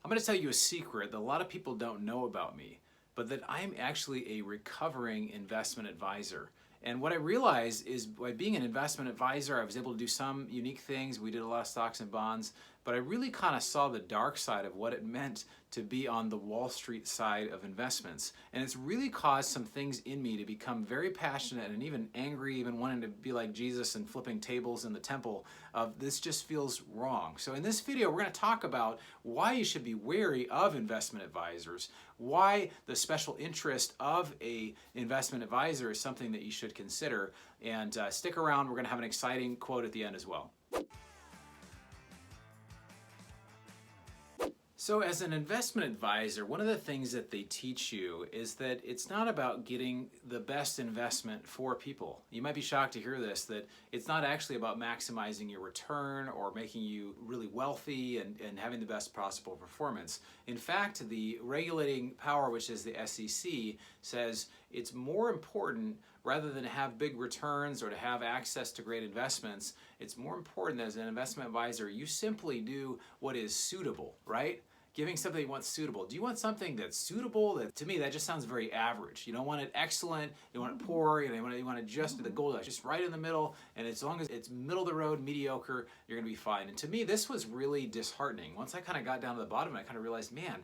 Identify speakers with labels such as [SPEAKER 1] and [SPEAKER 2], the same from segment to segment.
[SPEAKER 1] I'm going to tell you a secret that a lot of people don't know about me, but that I'm actually a recovering investment advisor. And what I realized is by being an investment advisor, I was able to do some unique things. We did a lot of stocks and bonds, but I really kind of saw the dark side of what it meant to be on the Wall Street side of investments. And it's really caused some things in me to become very passionate and even angry, even wanting to be like Jesus and flipping tables in the temple of this just feels wrong. So in this video, we're going to talk about why you should be wary of investment advisors, why the special interest of a investment advisor is something that you should consider. And stick around, we're going to have an exciting quote at the end as well. So as an investment advisor, one of the things that they teach you is that it's not about getting the best investment for people. You might be shocked to hear this, that it's not actually about maximizing your return or making you really wealthy and having the best possible performance. In fact, the regulating power, which is the SEC, says it's more important, rather than have big returns or to have access to great investments, it's more important as an investment advisor, you simply do what is suitable, right? Giving something you want suitable. Do you want something that's suitable? That, to me, that just sounds very average. You don't want it excellent, you want it poor, you want it just the gold, just right in the middle, and as long as it's middle of the road, mediocre, you're gonna be fine. And to me, this was really disheartening. Once I kind of got down to the bottom, I kind of realized, man,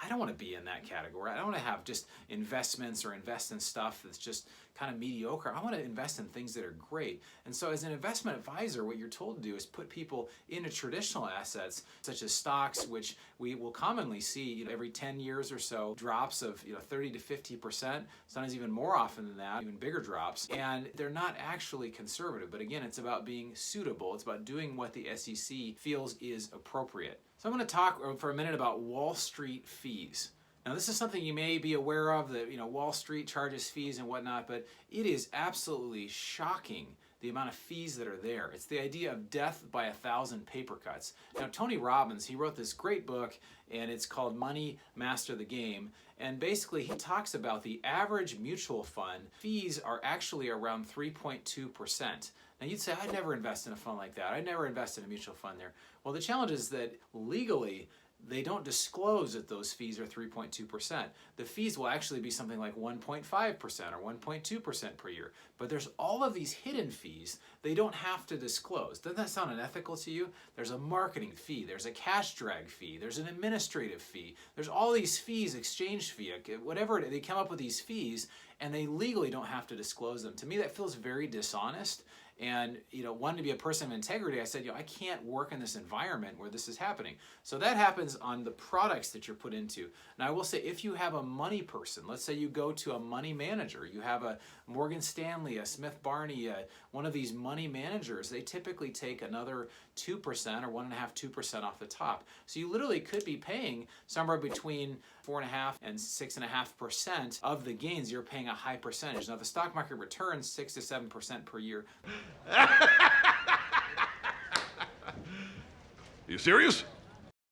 [SPEAKER 1] I don't want to be in that category. I don't want to have just investments or invest in stuff that's just kind of mediocre. I want to invest in things that are great. And so as an investment advisor, what you're told to do is put people into traditional assets, such as stocks, which we will commonly see every 10 years or so, drops of 30 to 50%, sometimes even more often than that, even bigger drops. And they're not actually conservative. But again, it's about being suitable. It's about doing what the SEC feels is appropriate. So I'm going to talk for a minute about Wall Street fees. Now this is something you may be aware of, that Wall Street charges fees and whatnot, but it is absolutely shocking the amount of fees that are there. It's the idea of death by 1,000 paper cuts. Now Tony Robbins, he wrote this great book and it's called Money, Master the Game. And basically he talks about the average mutual fund fees are actually around 3.2%. Now you'd say, I'd never invest in a fund like that. I'd never invest in a mutual fund there. Well, the challenge is that legally, they don't disclose that those fees are 3.2%. The fees will actually be something like 1.5% or 1.2% per year. But there's all of these hidden fees they don't have to disclose. Doesn't that sound unethical to you? There's a marketing fee, there's a cash drag fee, there's an administrative fee, there's all these fees, exchange fee, whatever, they come up with these fees and they legally don't have to disclose them. To me, that feels very dishonest. And wanting to be a person of integrity, I said, I can't work in this environment where this is happening. So that happens on the products that you're put into. Now I will say, if you have a money person, let's say you go to a money manager, you have a Morgan Stanley, a Smith Barney, one of these money managers, they typically take another 2% or 1.5–2% off the top. So you literally could be paying somewhere between 4.5% and 6.5% of the gains. You're paying a high percentage. Now the stock market returns 6 to 7% per year.
[SPEAKER 2] You serious?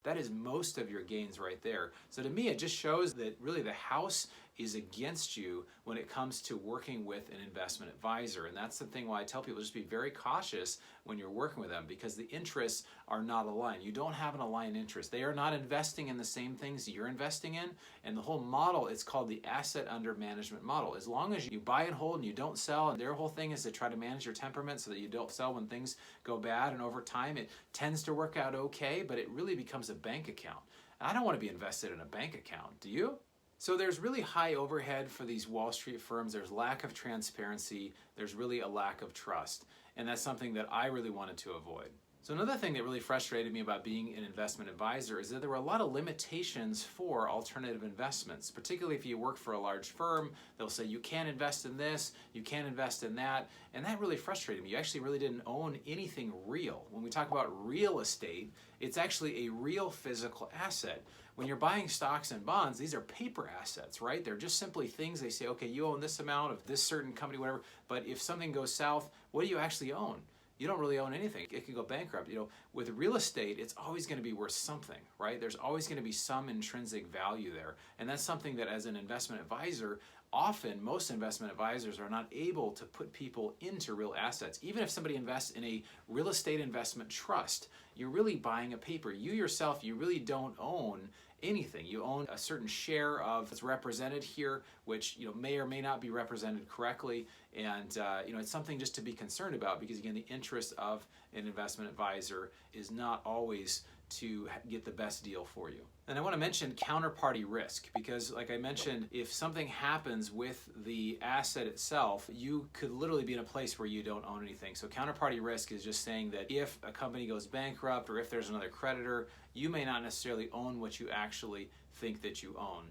[SPEAKER 1] That is most of your gains right there. So to me, it just shows that really the house is against you when it comes to working with an investment advisor. And that's the thing why I tell people, just be very cautious when you're working with them, because the interests are not aligned. You don't have an aligned interest. They are not investing in the same things you're investing in. And the whole model, it's called the asset under management model. As long as you buy and hold and you don't sell, and their whole thing is to try to manage your temperament so that you don't sell when things go bad. And over time, it tends to work out okay, but it really becomes a bank account. I don't want to be invested in a bank account. Do you? So there's really high overhead for these Wall Street firms. There's lack of transparency. There's really a lack of trust. And that's something that I really wanted to avoid. So another thing that really frustrated me about being an investment advisor is that there were a lot of limitations for alternative investments, particularly if you work for a large firm. They'll say you can't invest in this, you can't invest in that, and that really frustrated me. You actually really didn't own anything real. When we talk about real estate, it's actually a real physical asset. When you're buying stocks and bonds, these are paper assets, right? They're just simply things. They say, okay, you own this amount of this certain company, whatever, but if something goes south, what do you actually own? You don't really own anything. It can go bankrupt. With real estate, it's always going to be worth something, right? There's always going to be some intrinsic value there. And that's something that as an investment advisor, often most investment advisors are not able to put people into real assets. Even if somebody invests in a real estate investment trust, you're really buying a paper. You yourself, you really don't own anything. You own a certain share of what's represented here, which may or may not be represented correctly, and it's something just to be concerned about, because again, the interest of an investment advisor is not always to get the best deal for you. And I want to mention counterparty risk, because like I mentioned, if something happens with the asset itself, you could literally be in a place where you don't own anything. So counterparty risk is just saying that if a company goes bankrupt or if there's another creditor, you may not necessarily own what you actually think that you own.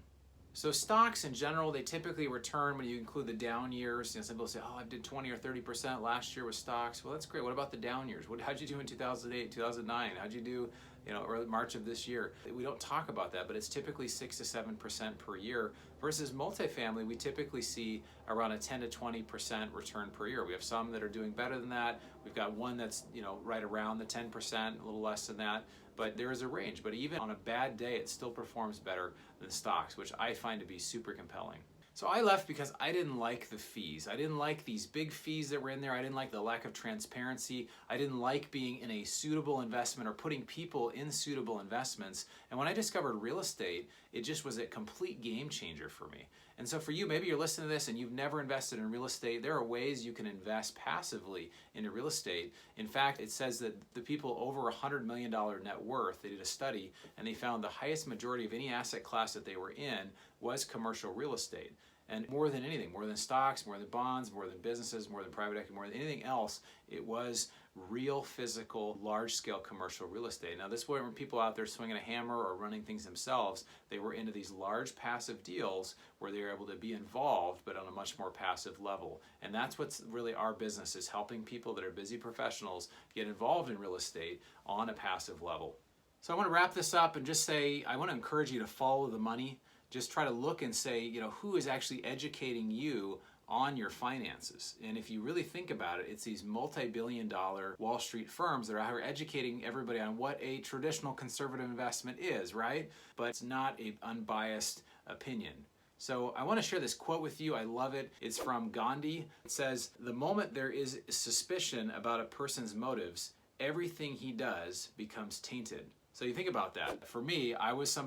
[SPEAKER 1] So stocks in general, they typically return when you include the down years. Some people say, oh, I did 20 or 30% last year with stocks. Well, that's great. What about the down years? How'd you do in 2008, 2009? How'd you do early March of this year? We don't talk about that, but it's typically 6 to 7% per year, versus multifamily, we typically see around a 10 to 20% return per year. We have some that are doing better than that. We've got one that's right around the 10%, a little less than that. But there is a range. But even on a bad day, it still performs better than stocks, which I find to be super compelling. So I left because I didn't like the fees. I didn't like these big fees that were in there. I didn't like the lack of transparency. I didn't like being in a suitable investment or putting people in suitable investments. And when I discovered real estate, it just was a complete game changer for me. And so for you, maybe you're listening to this and you've never invested in real estate. There are ways you can invest passively into real estate. In fact, it says that the people over $100 million net worth, they did a study and they found the highest majority of any asset class that they were in was commercial real estate. And more than anything, more than stocks, more than bonds, more than businesses, more than private equity, more than anything else, it was real, physical, large-scale commercial real estate. Now, this weren't people out there swinging a hammer or running things themselves. They were into these large passive deals where they were able to be involved, but on a much more passive level. And that's what's really our business, is helping people that are busy professionals get involved in real estate on a passive level. So I want to wrap this up and just say, I want to encourage you to follow the money. Just try to look and say, who is actually educating you on your finances? And if you really think about it, it's these multi-billion-dollar Wall Street firms that are out here educating everybody on what a traditional conservative investment is, right? But it's not an unbiased opinion. So I want to share this quote with you. I love it. It's from Gandhi. It says, "The moment there is suspicion about a person's motives, everything he does becomes tainted." So you think about that. For me, I was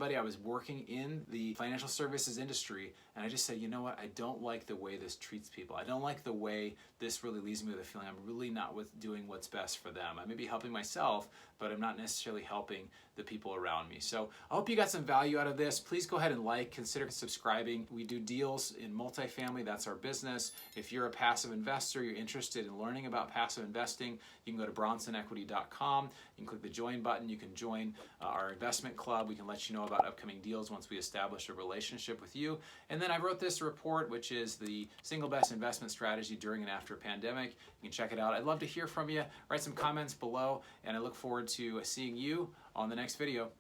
[SPEAKER 1] working in the financial services industry, and I just said, you know what, I don't like the way this treats people. I don't like the way this really leaves me with a feeling I'm really not doing what's best for them. I may be helping myself, but I'm not necessarily helping the people around me. So I hope you got some value out of this. Please go ahead and consider subscribing. We do deals in multifamily. That's our business. If you're a passive investor, you're interested in learning about passive investing, you can go to bronsonequity.com. You can click the join button. You can join our investment club. We can let you know about upcoming deals once we establish a relationship with you. And then I wrote this report, which is the single best investment strategy during and after a pandemic. You can check it out. I'd love to hear from you. Write some comments below, and I look forward to seeing you on the next video.